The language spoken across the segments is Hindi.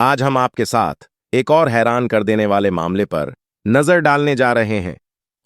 आज हम आपके साथ एक और हैरान कर देने वाले मामले पर नजर डालने जा रहे हैं।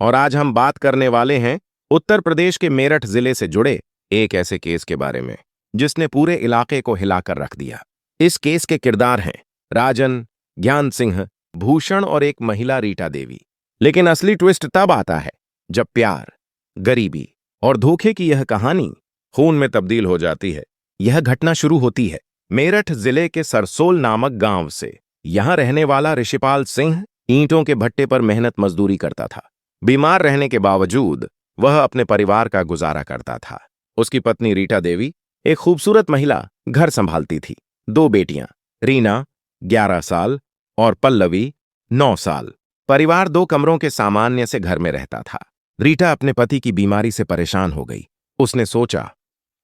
और आज हम बात करने वाले हैं उत्तर प्रदेश के मेरठ जिले से जुड़े एक ऐसे केस के बारे में जिसने पूरे इलाके को हिलाकर रख दिया। इस केस के किरदार हैं राजन, ज्ञान सिंह, भूषण और एक महिला रीटा देवी। लेकिन असली ट्विस्ट तब आता है जब प्यार, गरीबी और धोखे की यह कहानी खून में तब्दील हो जाती है। यह घटना शुरू होती है मेरठ जिले के सरसोल नामक गांव से। यहां रहने वाला ऋषिपाल सिंह ईंटों के भट्टे पर मेहनत मजदूरी करता था। बीमार रहने के बावजूद वह अपने परिवार का गुजारा करता था। उसकी पत्नी रीटा देवी एक खूबसूरत महिला घर संभालती थी। 2 बेटियां, रीना 11 साल और पल्लवी 9 साल। परिवार 2 कमरों के सामान्य से घर में रहता था। रीटा अपने पति की बीमारी से परेशान हो गई। उसने सोचा,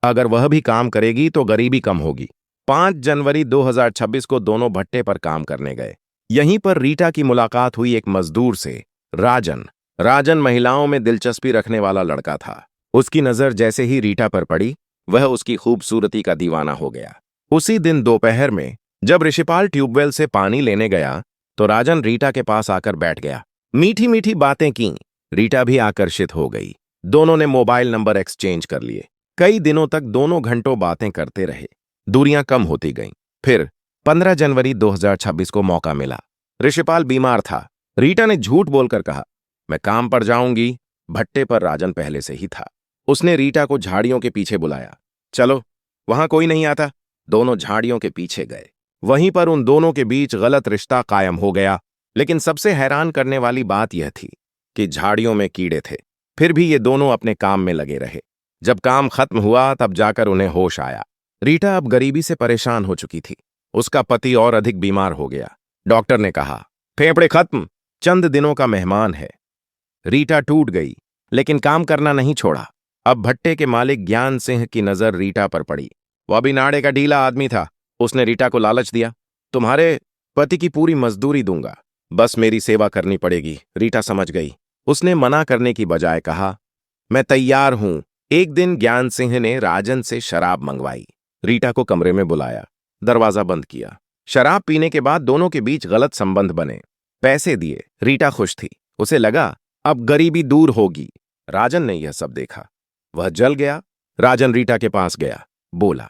अगर वह भी काम करेगी तो गरीबी कम होगी। 5 जनवरी 2026 को दोनों भट्टे पर काम करने गए। यहीं पर रीटा की मुलाकात हुई एक मजदूर से, राजन। राजन महिलाओं में दिलचस्पी रखने वाला लड़का था। उसकी नजर जैसे ही रीटा पर पड़ी, वह उसकी खूबसूरती का दीवाना हो गया। उसी दिन दोपहर में जब ऋषिपाल ट्यूबवेल से पानी लेने गया तो राजन रीटा के पास आकर बैठ गया। मीठी मीठी बातें की। रीटा भी आकर्षित हो गई। दोनों ने मोबाइल नंबर एक्सचेंज कर लिए। कई दिनों तक दोनों घंटों बातें करते रहे। दूरियां कम होती गईं। फिर 15 जनवरी 2026 को मौका मिला। ऋषिपाल बीमार था। रीटा ने झूठ बोलकर कहा, मैं काम पर जाऊंगी। भट्टे पर राजन पहले से ही था। उसने रीटा को झाड़ियों के पीछे बुलाया। चलो, वहां कोई नहीं आता। दोनों झाड़ियों के पीछे गए। वहीं पर उन दोनों के बीच गलत रिश्ता कायम हो गया। लेकिन सबसे हैरान करने वाली बात यह थी कि झाड़ियों में कीड़े थे। फिर भी ये दोनों अपने काम में लगे रहे। जब काम खत्म हुआ तब जाकर उन्हें होश आया। रीटा अब गरीबी से परेशान हो चुकी थी। उसका पति और अधिक बीमार हो गया। डॉक्टर ने कहा, फेफड़े खत्म, चंद दिनों का मेहमान है। रीटा टूट गई, लेकिन काम करना नहीं छोड़ा। अब भट्टे के मालिक ज्ञान सिंह की नजर रीटा पर पड़ी। वह भी नाड़े का ढीला आदमी था। उसने रीटा को लालच दिया, तुम्हारे पति की पूरी मजदूरी दूंगा, बस मेरी सेवा करनी पड़ेगी। रीटा समझ गई। उसने मना करने की बजाय कहा, मैं तैयार हूं। एक दिन ज्ञान सिंह ने राजन से शराब मंगवाई। रीटा को कमरे में बुलाया, दरवाजा बंद किया। शराब पीने के बाद दोनों के बीच गलत संबंध बने। पैसे दिए। रीटा खुश थी। उसे लगा अब गरीबी दूर होगी। राजन ने यह सब देखा। वह जल गया। राजन रीटा के पास गया, बोला,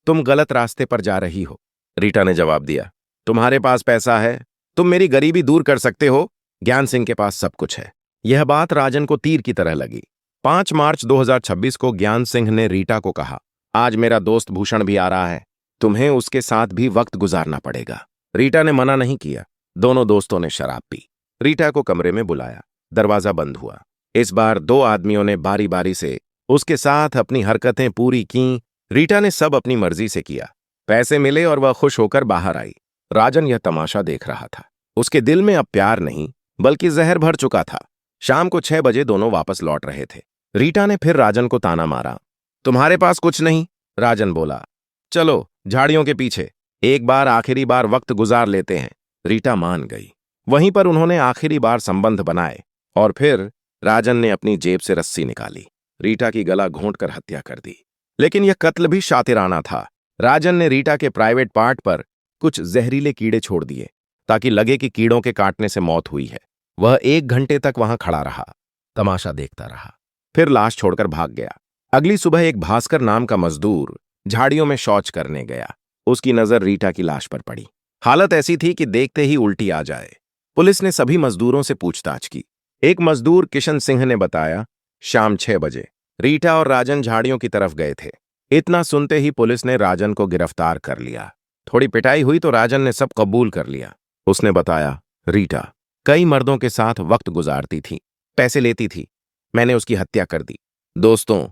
तुम गलत रास्ते पर जा रही हो। रीटा ने जवाब दिया, तुम्हारे पास पैसा है, तुम मेरी गरीबी दूर कर सकते हो। ज्ञान सिंह के पास सब कुछ है। यह बात राजन को तीर की तरह लगी। 5 मार्च 2026 को ज्ञान सिंह ने रीटा को कहा, आज मेरा दोस्त भूषण भी आ रहा है, तुम्हें उसके साथ भी वक्त गुजारना पड़ेगा। रीटा ने मना नहीं किया। दोनों दोस्तों ने शराब पी। रीटा को कमरे में बुलाया। दरवाजा बंद हुआ। इस बार 2 आदमियों ने बारी बारी से उसके साथ अपनी हरकतें पूरी की। रीटा ने सब अपनी मर्जी से किया। पैसे मिले और वह खुश होकर बाहर आई। राजन यह तमाशा देख रहा था। उसके दिल में अब प्यार नहीं बल्कि जहर भर चुका था। शाम को 6 बजे दोनों वापस लौट रहे थे। रीटा ने फिर राजन को ताना मारा, तुम्हारे पास कुछ नहीं। राजन बोला, चलो झाड़ियों के पीछे, एक बार आखिरी बार वक्त गुजार लेते हैं। रीटा मान गई। वहीं पर उन्होंने आखिरी बार संबंध बनाए और फिर राजन ने अपनी जेब से रस्सी निकाली। रीटा की गला घोंटकर हत्या कर दी। लेकिन यह कत्ल भी शातिराना था। राजन ने रीटा के प्राइवेट पार्ट पर कुछ जहरीले कीड़े छोड़ दिए ताकि लगे कि कीड़ों के काटने से मौत हुई है। वह 1 घंटे तक वहां खड़ा रहा, तमाशा देखता रहा, फिर लाश छोड़कर भाग गया। अगली सुबह एक भास्कर नाम का मजदूर झाड़ियों में शौच करने गया। उसकी नजर रीटा की लाश पर पड़ी। हालत ऐसी थी कि देखते ही उल्टी आ जाए। पुलिस ने सभी मजदूरों से पूछताछ की। एक मजदूर किशन सिंह ने बताया, शाम 6 बजे रीटा और राजन झाड़ियों की तरफ गए थे। इतना सुनते ही पुलिस ने राजन को गिरफ्तार कर लिया। थोड़ी पिटाई हुई तो राजन ने सब कबूल कर लिया। उसने बताया, रीटा कई मर्दों के साथ वक्त गुजारती थी, पैसे लेती थी, मैंने उसकी हत्या कर दी। दोस्तों,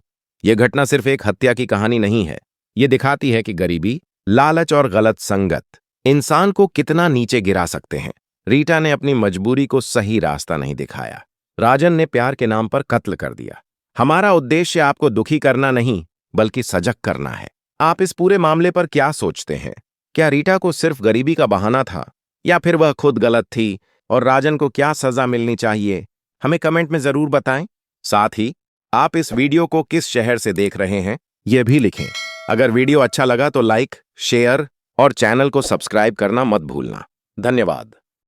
यह घटना सिर्फ एक हत्या की कहानी नहीं है। यह दिखाती है कि गरीबी, लालच और गलत संगत इंसान को कितना नीचे गिरा सकते हैं। रीटा ने अपनी मजबूरी को सही रास्ता नहीं दिखाया। राजन ने प्यार के नाम पर कत्ल कर दिया। हमारा उद्देश्य आपको दुखी करना नहीं बल्कि सजग करना है। आप इस पूरे मामले पर क्या सोचते हैं? क्या रीटा को सिर्फ गरीबी का बहाना था या फिर वह खुद गलत थी और राजन को क्या सजा मिलनी चाहिए? हमें कमेंट में जरूर बताएं। साथ ही आप इस वीडियो को किस शहर से देख रहे हैं यह भी लिखें। अगर वीडियो अच्छा लगा तो लाइक, शेयर और चैनल को सब्सक्राइब करना मत भूलना। धन्यवाद।